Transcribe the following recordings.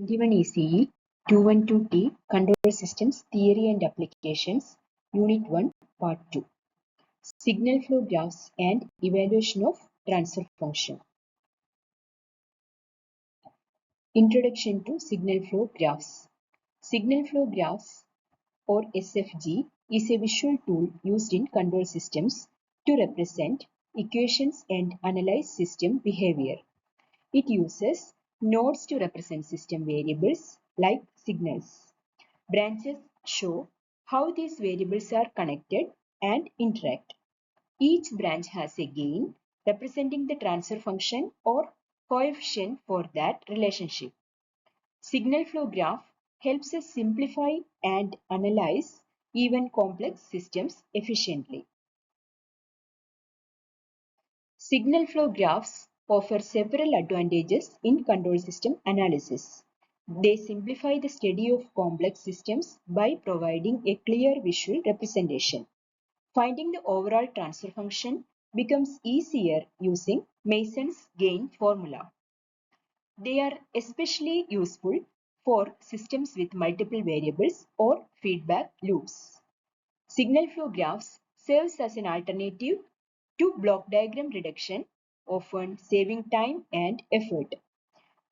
Given ECE 212T Control Systems Theory and Applications Unit 1 Part 2 Signal Flow Graphs and Evaluation of Transfer Function. Introduction to Signal Flow Graphs. Signal Flow Graphs or SFG is a visual tool used in control systems to represent equations and analyze system behavior. It uses nodes to represent system variables like signals. Branches show how these variables are connected and interact. Each branch has a gain representing the transfer function or coefficient for that relationship. Signal flow graph helps us simplify and analyze even complex systems efficiently. Signal flow graphs offer several advantages in control system analysis. They simplify the study of complex systems by providing a clear visual representation. Finding the overall transfer function becomes easier using Mason's gain formula. They are especially useful for systems with multiple variables or feedback loops. Signal flow graphs serves as an alternative to block diagram reduction, often saving time and effort.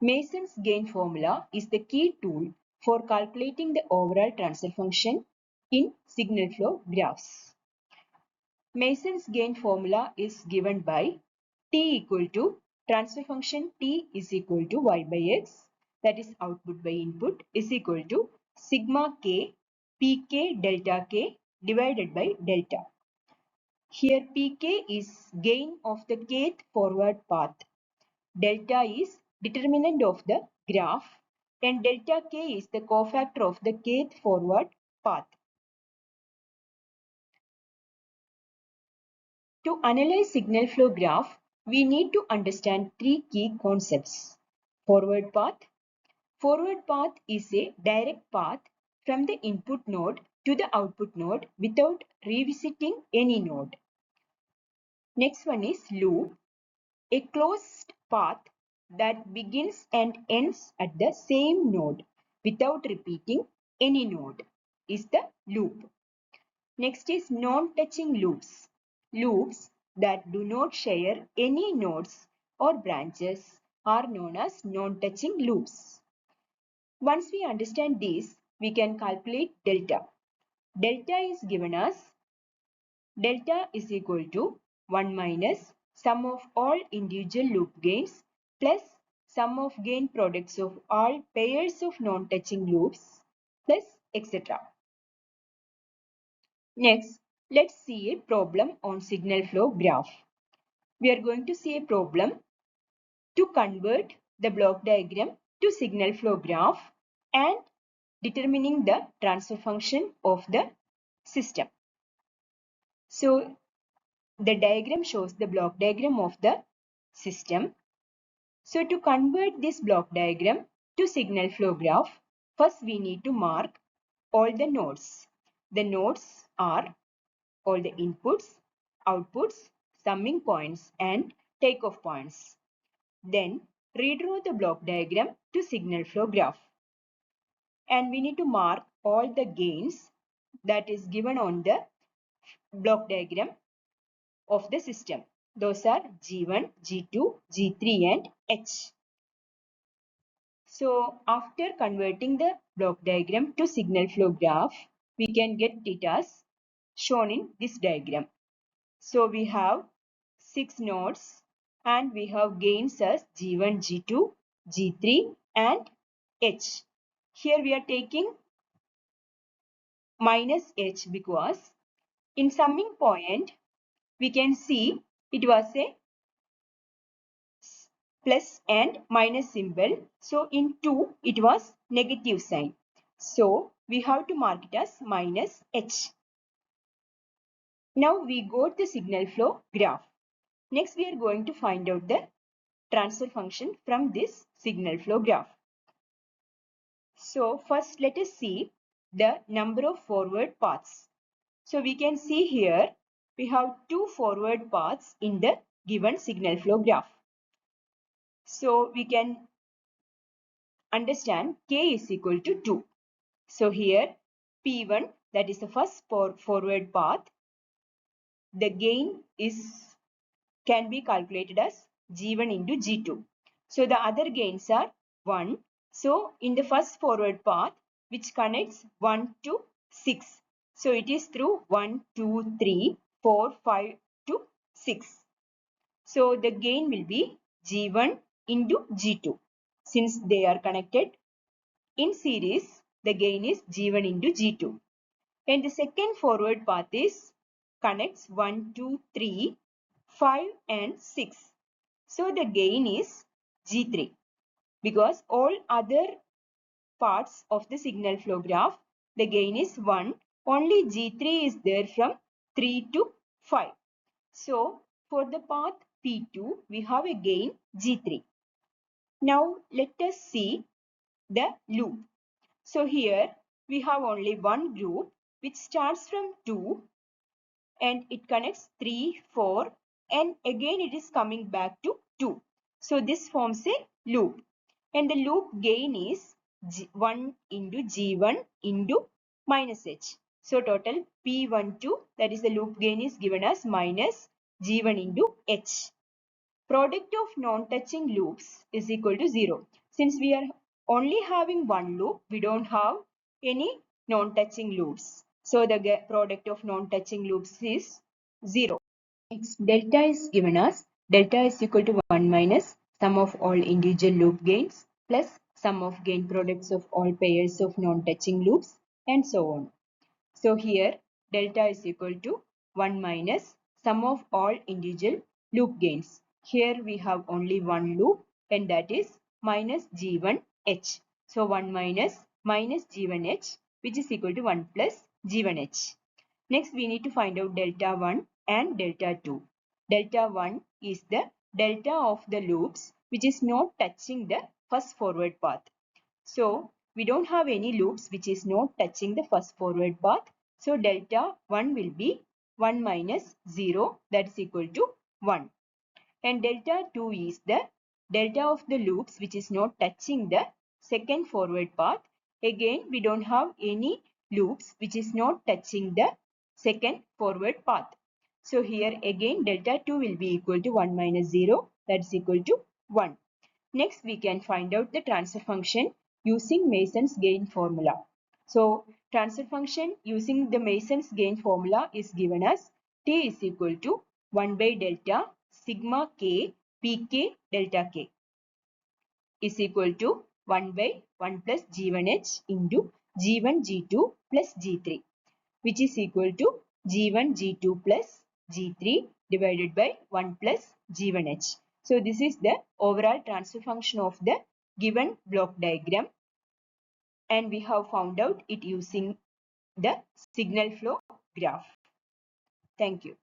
Mason's gain formula is the key tool for calculating the overall transfer function in signal flow graphs. Mason's gain formula is given by T equal to transfer function T is equal to y by x, that is output by input, is equal to sigma k pk delta k divided by delta. Here pk is gain of the kth forward path. Delta is determinant of the graph and delta k is the cofactor of the kth forward path. To analyze signal flow graph, we need to understand three key concepts. Forward path. Forward path is a direct path from the input node to the output node without revisiting any node. Next one is loop, a closed path that begins and ends at the same node without repeating any node is the loop. Next is non-touching loops. Loops that do not share any nodes or branches are known as non-touching loops. Once we understand this, we can calculate delta. Delta is given as delta is equal to 1 minus sum of all individual loop gains plus sum of gain products of all pairs of non-touching loops plus etc. Next, let's see a problem on signal flow graph. We are going to see a problem to convert the block diagram to signal flow graph and determining the transfer function of the system. So, the diagram shows the block diagram of the system. So, to convert this block diagram to signal flow graph, first we need to mark all the nodes. The nodes are all the inputs, outputs, summing points and takeoff points. Then redraw the block diagram to signal flow graph. And we need to mark all the gains that is given on the block diagram of the system. Those are G1, G2, G3 and H. So after converting the block diagram to signal flow graph, we can get it as shown in this diagram. So we have 6 nodes and we have gains as G1, G2, G3 and H. Here we are taking minus H because in summing point we can see it was a plus and minus symbol. So in 2 it was negative sign. So we have to mark it as minus H. Now we got the signal flow graph. Next, we are going to find out the transfer function from this signal flow graph. So, first let us see the number of forward paths. So, we can see here we have 2 forward paths in the given signal flow graph. So, we can understand K is equal to 2. So here P1, that is the first forward path, the gain can be calculated as G1 into G2. So the other gains are 1. So in the first forward path, which connects 1 to 6. So it is through 1, 2, 3, 4, 5 to 6. So the gain will be G1 into G2. Since they are connected in series, the gain is G1 into G2. And the second forward path is connects 1, 2, 3, 5 and 6. So the gain is G3 because all other parts of the signal flow graph, the gain is 1. Only G3 is there from 3 to 5. So for the path P2, we have a gain G3. Now let us see the loop. So here we have only one loop which starts from 2 and it connects 3, 4 and again it is coming back to 2. So this forms a loop and the loop gain is 1 into G1 into minus H. So total P12, that is the loop gain, is given as minus G1 into H. Product of non-touching loops is equal to 0. Since we are only having one loop, we don't have any non-touching loops. So the product of non-touching loops is 0. Next, delta is given as delta is equal to 1 minus sum of all individual loop gains plus sum of gain products of all pairs of non-touching loops and so on. So here delta is equal to 1 minus sum of all individual loop gains. Here we have only one loop and that is minus G1H. So 1 minus G1H, which is equal to 1 plus G1H. Next we need to find out delta 1 and delta 2. Delta 1 is the delta of the loops which is not touching the first forward path. So we don't have any loops which is not touching the first forward path. So delta 1 will be 1 minus 0, that is equal to 1. And delta 2 is the delta of the loops which is not touching the second forward path. Again we don't have any loops which is not touching the second forward path. So here again delta 2 will be equal to 1 minus 0, that is equal to 1. Next, we can find out the transfer function using Mason's gain formula. So, transfer function using the Mason's gain formula is given as T is equal to 1 by delta sigma k pk delta k is equal to 1 by 1 plus G1H into G1 G2 plus G3, which is equal to G1 G2 plus G3 divided by 1 plus G1H. So this is the overall transfer function of the given block diagram and we have found out it using the signal flow graph. Thank you.